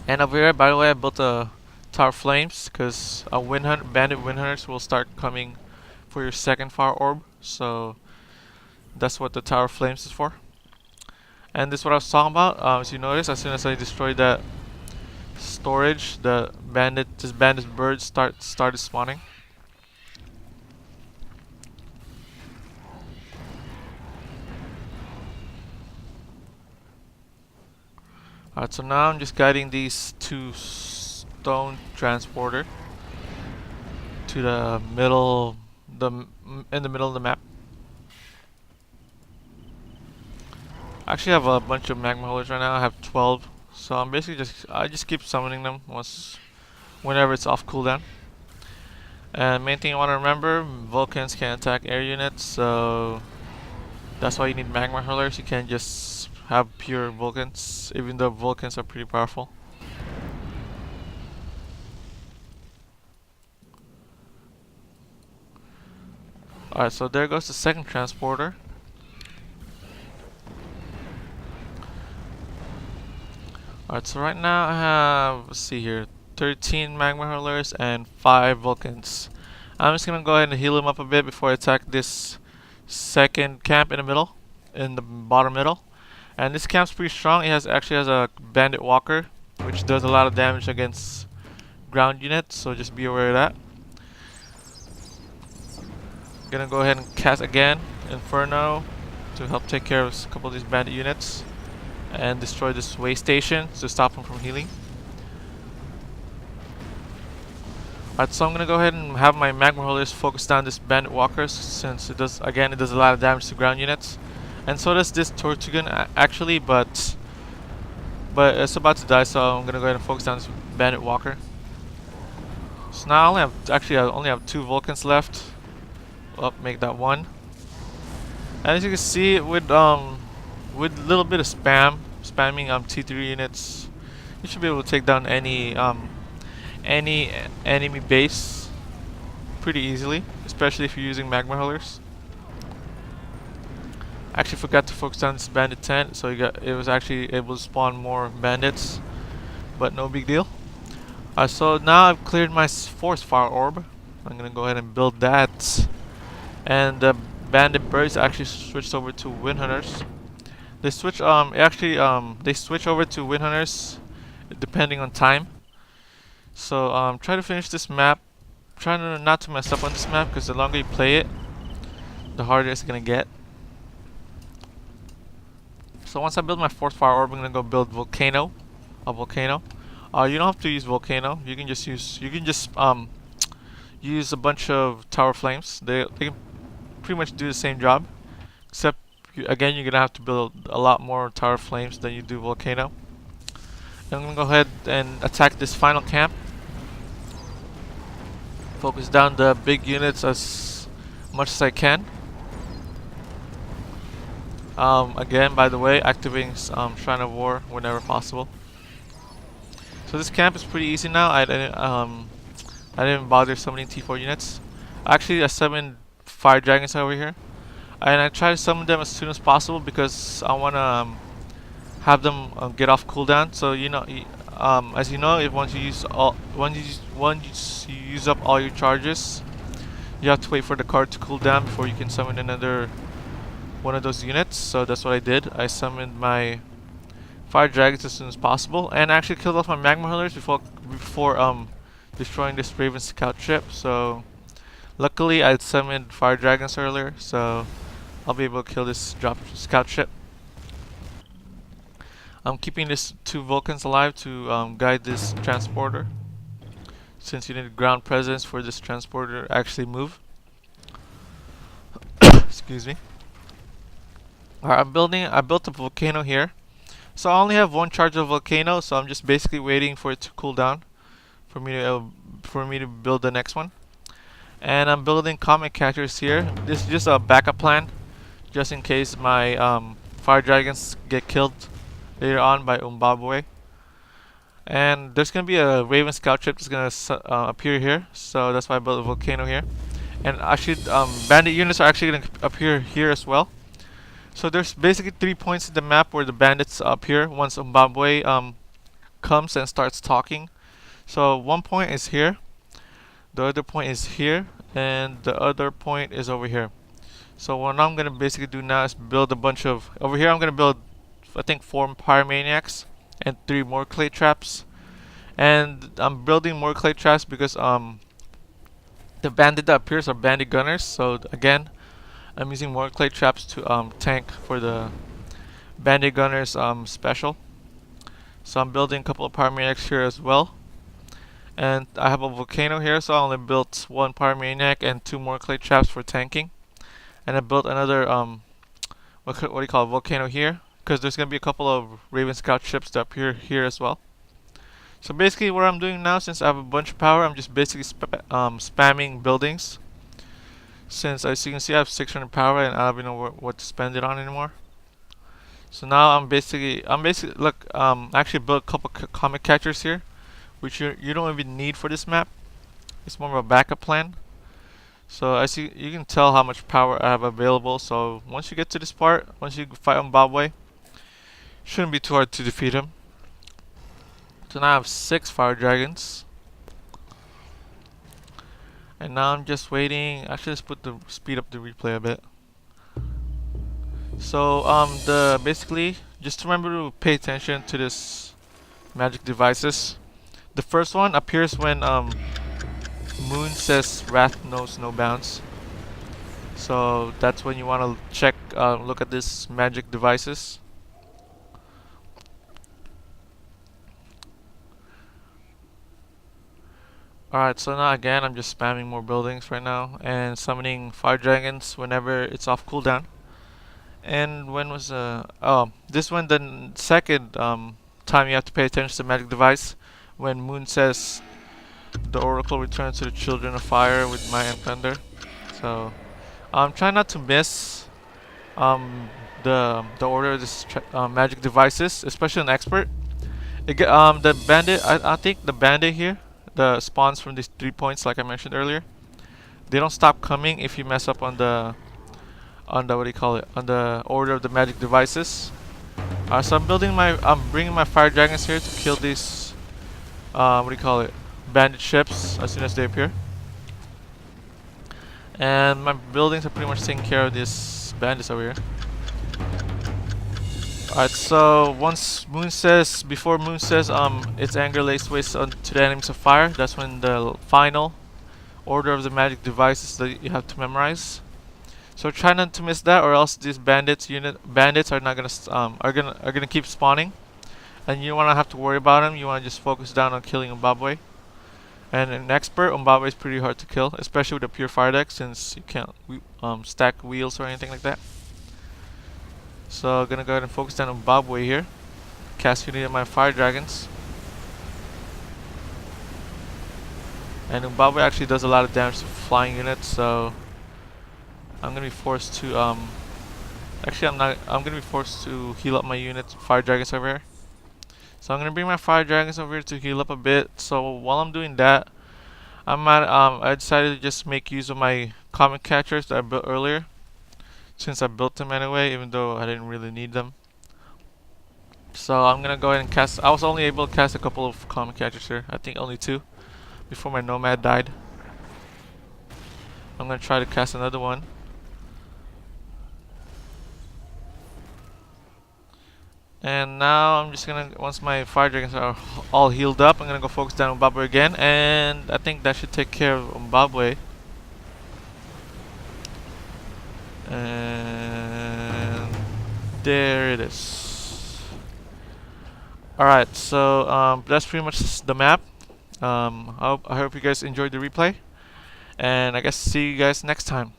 And over here, by the way, I built a Tower Flames because a bandit wind hunters will start coming for your second fire orb. So that's what the Tower Flames is for. And this is what I was talking about. As you notice, as soon as I destroyed that storage, this bandit bird started spawning. Alright, so now I'm just guiding these two stone transporter to the middle, in the middle of the map. I actually have a bunch of magma holders right now. I have 12, so I'm basically I just keep summoning them whenever it's off cooldown. And main thing you want to remember, Vulcans can attack air units, so that's why you need magma hurlers. You can't just have pure Vulcans, even though Vulcans are pretty powerful. Alright, so there goes the second transporter. Alright, so right now I have, let's see here, 13 magma hurlers and 5 Vulcans. I'm just gonna go ahead and heal them up a bit before I attack this second camp in the middle, in the bottom middle. And this camp's pretty strong. It actually has a bandit walker, which does a lot of damage against ground units, so just be aware of that. Gonna go ahead and cast again Inferno to help take care of a couple of these bandit units and destroy this way station to stop them from healing. Alright, so I'm gonna go ahead and have my magma holders focus down this bandit walker, since it does a lot of damage to ground units, and so does this Tortugan actually, but it's about to die, so I'm gonna go ahead and focus down this bandit walker. So now I only have 2 Vulcans left. Well, make that 1. And as you can see, with a little bit of spamming T3 units, you should be able to take down any enemy base pretty easily, especially if you're using magma hurlers. I actually forgot to focus on this bandit tent, so it was actually able to spawn more bandits, but no big deal. So now I've cleared my 4th fire orb. I'm gonna go ahead and build that, and the bandit birds actually switched over to wind hunters. They switch over to wind hunters depending on time. So try to finish this map. Try not to mess up on this map, because the longer you play it, the harder it's gonna get. So once I build my 4th fire orb, I'm gonna go build a volcano. You don't have to use volcano. You can just use use a bunch of tower flames. They can pretty much do the same job, except again you're gonna have to build a lot more tower flames than you do volcano. I'm gonna go ahead and attack this final camp. Focus down the big units as much as I can. Again, by the way, activating Shrine of War whenever possible. So this camp is pretty easy now. I didn't bother summoning T4 units. Actually, I summoned fire dragons over here, and I try to summon them as soon as possible because I want to have them get off cooldown. So as you know, if once you use up all your charges, you have to wait for the card to cool down before you can summon another one of those units. So that's what I did. I summoned my fire dragons as soon as possible, and I actually killed off my magma hurlers before destroying this Raven scout ship. So luckily I summoned fire dragons earlier, so I'll be able to kill this scout ship. I'm keeping this 2 Vulcans alive to guide this transporter, since you need ground presence for this transporter to actually move. Excuse me. Alright, I built a volcano here. So I only have 1 charge of volcano, so I'm just basically waiting for it to cool down for me to build the next one. And I'm building comet catchers here. This is just a backup plan, just in case my fire dragons get killed later on by Umbabwe. And there's gonna be a Raven scout ship that's gonna appear here, so that's why I built a volcano here. And actually, bandit units are actually gonna appear here as well. So there's basically 3 points in the map where the bandits appear once Umbabwe comes and starts talking. So one point is here, the other point is here, and the other point is over here. So what I'm gonna basically do now is build a bunch of, over here I'm gonna build, I think, 4 pyromaniacs and 3 more clay traps. And I'm building more clay traps because the bandit that appears are bandit gunners. So again, I'm using more clay traps to tank for the bandit gunners special. So I'm building a couple of pyromaniacs here as well. And I have a volcano here, so I only built 1 pyromaniac and 2 more clay traps for tanking. And I built another what do you call it, volcano here, because there's gonna be a couple of Raven Scout ships that appear here as well. So basically, what I'm doing now, since I have a bunch of power, I'm just basically spamming buildings. Since, as you can see, I have 600 power and I don't even know what to spend it on anymore. So now I'm basically look, I actually built a couple comet catchers here, which you don't even need for this map. It's more of a backup plan. So as you can tell how much power I have available. So once you get to this part, once you fight on Bobway, shouldn't be too hard to defeat him. So now I have 6 fire dragons. And now I'm just waiting. Actually, let's speed up the replay a bit. So basically, just remember to pay attention to this magic devices. The first one appears when Moon says Wrath knows no bounds. So that's when you want to check, look at this magic devices. Alright, so now again I'm just spamming more buildings right now and summoning fire dragons whenever it's off cooldown. And when was this one, the second time you have to pay attention to the magic device, when Moon says the oracle returns to the children of fire with Maya and thunder. So try not to miss the order of this magic devices, especially an expert. The bandit, I think the bandit here, the spawns from these 3 points like I mentioned earlier, they don't stop coming if you mess up on the what do you call it, on the order of the magic devices. So I'm bringing my fire dragons here to kill these what do you call it, bandit ships as soon as they appear. And my buildings are pretty much taking care of these bandits over here. Alright, so before Moon says its anger lays waste to the enemies of fire, that's when the final order of the magic devices that you have to memorize. So try not to miss that, or else these bandits are not gonna keep spawning, and you don't wanna have to worry about them. You wanna just focus down on killing Umbabwe. And an expert, Umbabwe is pretty hard to kill, especially with a pure fire deck, since you can't stack wheels or anything like that. So I'm gonna go ahead and focus down on Umbabwe here. Cast unity of my fire dragons. And Umbabwe actually does a lot of damage to flying units, so I'm gonna be forced to actually I'm gonna be forced to heal up my units, fire dragons over here. So I'm gonna bring my fire dragons over here to heal up a bit. So while I'm doing that, I decided to just make use of my comet catchers that I built earlier, since I built them anyway, even though I didn't really need them. So I'm gonna go ahead and cast. I was only able to cast a couple of comet catchers here. I think only 2 before my nomad died. I'm gonna try to cast another one. And now I'm just gonna, once my fire dragons are all healed up, I'm gonna go focus down on Umbabwe again, and I think that should take care of Umbabwe. And there it is. Alright, so that's pretty much the map. I hope you guys enjoyed the replay, and I guess see you guys next time.